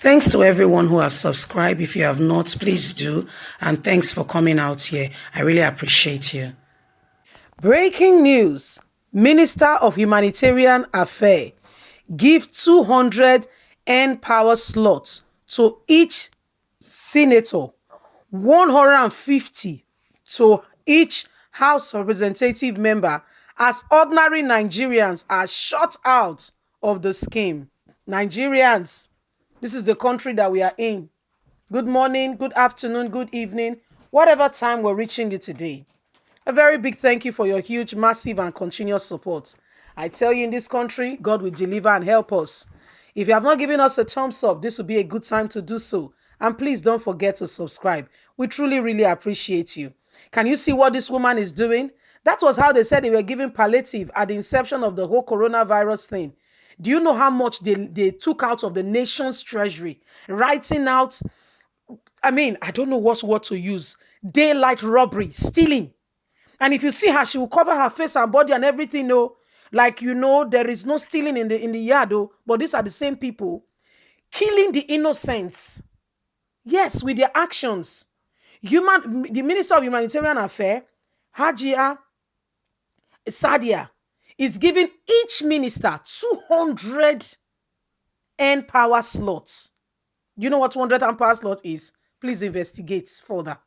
Thanks to everyone who have subscribed. If you have not, please do. And thanks for coming out here. I really appreciate you. Breaking news. Minister of Humanitarian Affairs give 200 N-Power slots to each senator, 150 to each House Representative member as ordinary Nigerians are shut out of the scheme. Nigerians, this is the country that we are in. Good morning, good afternoon, good evening, whatever time we're reaching you today. A very big thank you for your huge, massive, and continuous support. I tell you, in this country, God will deliver and help us. If you have not given us a thumbs up, this will be a good time to do so. And please don't forget to subscribe. We truly, really appreciate you. Can you see what this woman is doing? That was how they said they were giving palliative at the inception of the whole coronavirus thing. Do you know how much they took out of the nation's treasury? Writing out, I don't know what word to use. Daylight robbery, stealing. And if you see her, she will cover her face and body and everything, there is no stealing in the yard, but these are the same people killing the innocents. Yes, with their actions. The Minister of Humanitarian Affairs, Hajia Sadia, is giving each minister 200 N-Power slots. You know what 200 N-Power slot is? Please investigate further.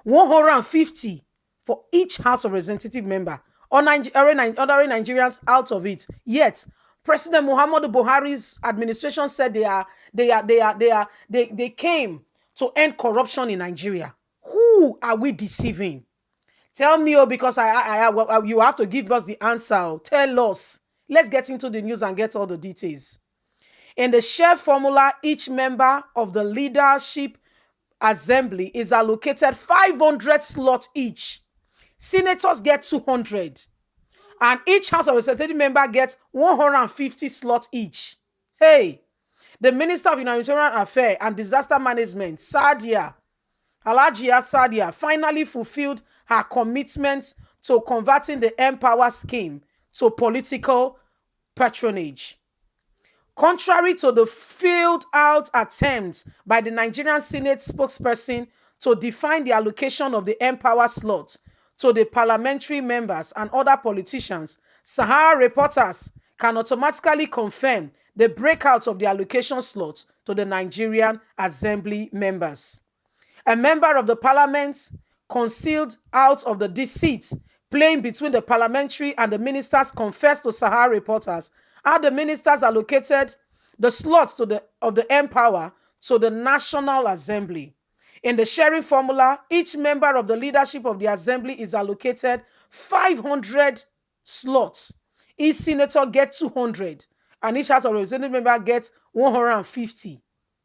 150 for each House of Representative member. Ordinary Nigerians out of it. Yet, President Muhammadu Buhari's administration said they came to end corruption in Nigeria. Who are we deceiving? Tell me, because you have to give us the answer. Tell us. Let's get into the news and get all the details. In the share formula, each member of the leadership assembly is allocated 500 slots each. Senators get 200. And each House of Representative member gets 150 slots each. Hey, the Minister of Humanitarian Affairs and Disaster Management, Hajia Sadia, finally fulfilled her commitment to converting the N-Power scheme to political patronage. Contrary to the failed-out attempt by the Nigerian Senate spokesperson to define the allocation of the N-Power slot to the parliamentary members and other politicians, Sahara reporters can automatically confirm the breakout of the allocation slot to the Nigerian Assembly members. A member of the parliament concealed out of the seats playing between the parliamentary and the ministers confessed to Sahara reporters how the ministers allocated the slots of the N-Power to the National Assembly. In the sharing formula, each member of the leadership of the assembly is allocated 500 slots. Each senator gets 200, and each House of Representative member gets 150.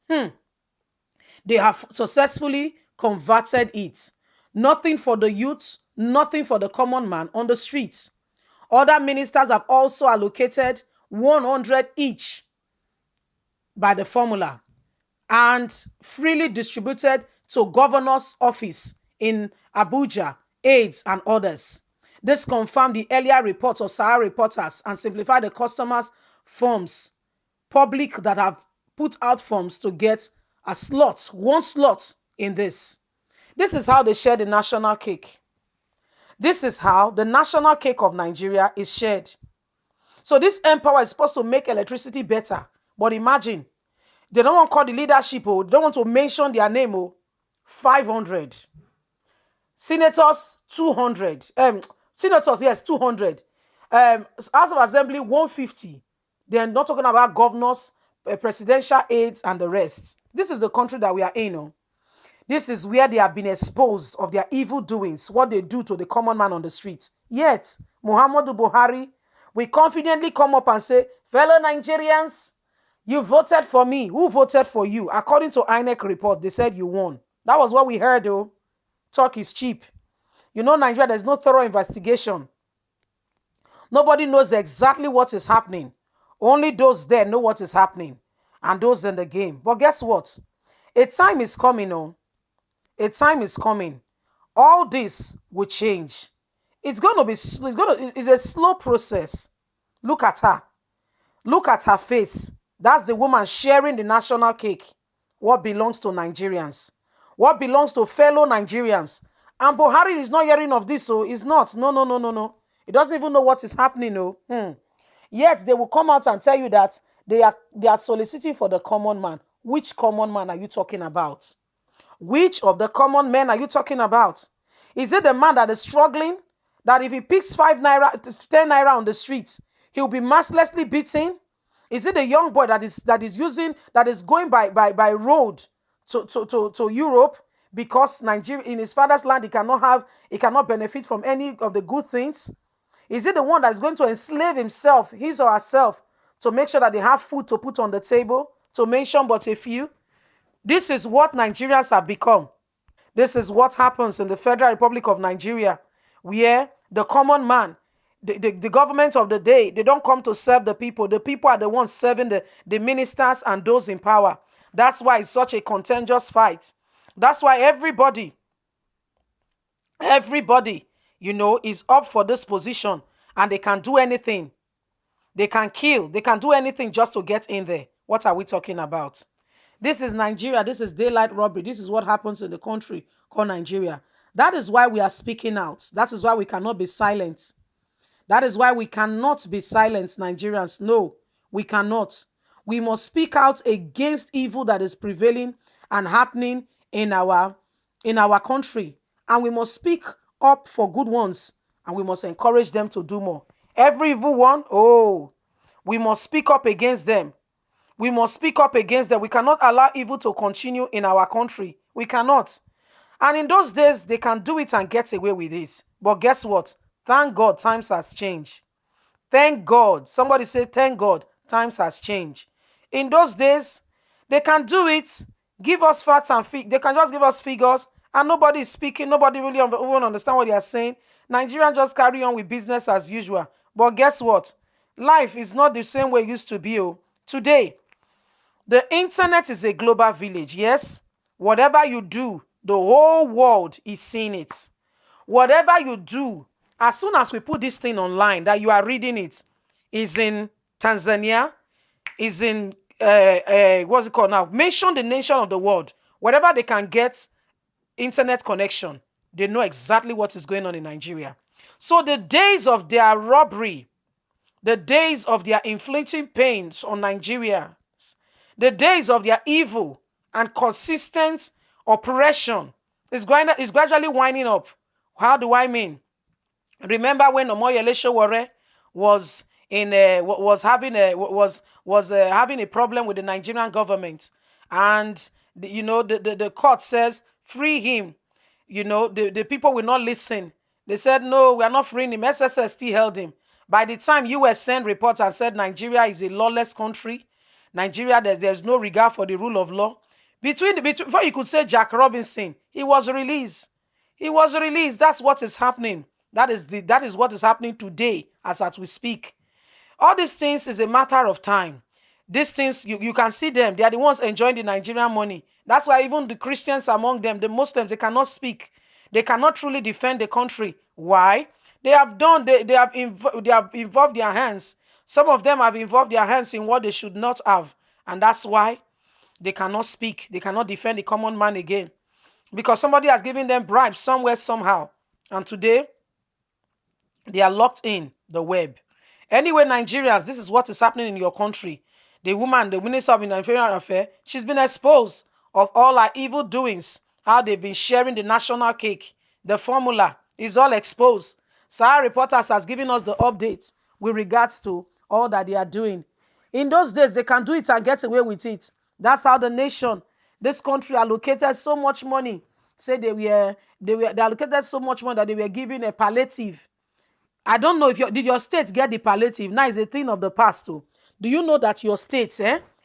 They have successfully converted it. Nothing for the youth, nothing for the common man on the streets. Other ministers have also allocated 100 each by the formula and freely distributed to governor's office in Abuja, aides, and others. This confirmed the earlier reports of Sahara reporters and simplified the customers' forms, public that have put out forms to get a slot, one slot in this. This is how they share the national cake. This is how the national cake of Nigeria is shared. So this N-Power is supposed to make electricity better. But imagine, they don't want to call the leadership, they don't want to mention their name, 500. Senators, 200. Senators, yes, 200. House of Assembly, 150. They're not talking about governors, presidential aides, and the rest. This is the country that we are in. This is where they have been exposed of their evil doings, what they do to the common man on the street. Yet, Muhammadu Buhari will confidently come up and say, fellow Nigerians, you voted for me. Who voted for you? According to INEC report, they said you won. That was what we heard, though. Talk is cheap. You know, Nigeria, there's no thorough investigation. Nobody knows exactly what is happening. Only those there know what is happening and those in the game. But guess what? A time is coming, A time is coming. All this will change. It's a slow process. Look at her. Look at her face. That's the woman sharing the national cake. what belongs to Nigerians, what belongs to fellow Nigerians. And Buhari is not hearing of this, so he's not. No, no, no, no, no. He doesn't even know what is happening, no. Yet they will come out and tell you that they are soliciting for the common man. Which common man are you talking about? Which of the common men are you talking about? Is it the man that is struggling, that if he picks 5 naira, 10 naira on the street, he'll be mercilessly beaten? Is it the young boy that is going by road to Europe because Nigeria in his father's land he cannot benefit from any of the good things? Is it the one that is going to enslave himself, his or herself, to make sure that they have food to put on the table? To mention but a few. This is what Nigerians have become. This is what happens in the Federal Republic of Nigeria, where the common man, the government of the day, they don't come to serve the people. The people are the ones serving the ministers and those in power. That's why it's such a contentious fight. That's why everybody, is up for this position, and they can do anything. They can kill, they can do anything just to get in there. What are we talking about? This is Nigeria. This is daylight robbery. This is what happens in the country called Nigeria. That is why we are speaking out. That is why we cannot be silent. That is why we cannot be silent, Nigerians. No, we cannot. We must speak out against evil that is prevailing and happening in our country. And we must speak up for good ones. And we must encourage them to do more. Every evil one, we must speak up against them. We must speak up against them. We cannot allow evil to continue in our country. We cannot. And in those days, they can do it and get away with it. But guess what? Thank God, times has changed. Thank God. Somebody say, thank God, times has changed. In those days, they can do it. Give us facts and figures. They can just give us figures. And nobody is speaking. Nobody really even understand what they are saying. Nigerians just carry on with business as usual. But guess what? Life is not the same way it used to be. Today, the internet is a global village, yes? Whatever you do, the whole world is seeing it. Whatever you do, as soon as we put this thing online, that you are reading it, is in Tanzania, is in, what's it called now? Mention the nation of the world. Wherever they can get internet connection, they know exactly what is going on in Nigeria. So the days of their robbery, the days of their inflicting pains on Nigeria, the days of their evil and consistent oppression is gradually winding up. How do I mean? Remember when Omoyele Sowore was having a problem with the Nigerian government, and the court says free him. The people will not listen. They said no, we are not freeing him. SSS still held him. By the time US sent reports and said Nigeria is a lawless country, Nigeria, there's no regard for the rule of law. Before you could say Jack Robinson, he was released. He was released. That's what is happening. That is what is happening today as we speak. All these things is a matter of time. These things, you can see them. They are the ones enjoying the Nigerian money. That's why even the Christians among them, the Muslims, they cannot speak. They cannot truly defend the country. Why? They have involved their hands. Some of them have involved their hands in what they should not have. And that's why they cannot speak. They cannot defend the common man again. Because somebody has given them bribes somewhere, somehow. And today, they are locked in the web. Anyway, Nigerians, this is what is happening in your country. The woman, the Minister of Interior Affairs, she's been exposed of all her evil doings, how they've been sharing the national cake. The formula is all exposed. Sahara Reporters has given us the updates with regards to all that they are doing. In those days, they can do it and get away with it. That's how the nation, this country, allocated so much money. Say they allocated so much money that they were giving a palliative. I don't know if did your state get the palliative. Now it's a thing of the past too. Do you know that your state,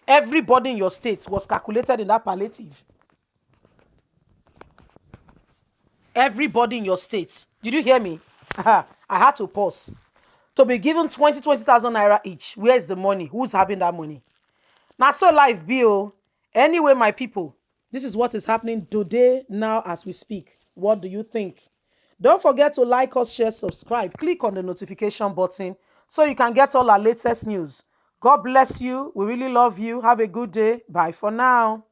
everybody in your state was calculated in that palliative? Everybody in your state. Did you hear me? I had to pause. To be given 20,000 naira each. Where is the money? Who's having that money? Now, so life bill. Anyway, my people, this is what is happening today, now as we speak. What do you think? Don't forget to like us, share, subscribe. Click on the notification button so you can get all our latest news. God bless you. We really love you. Have a good day. Bye for now.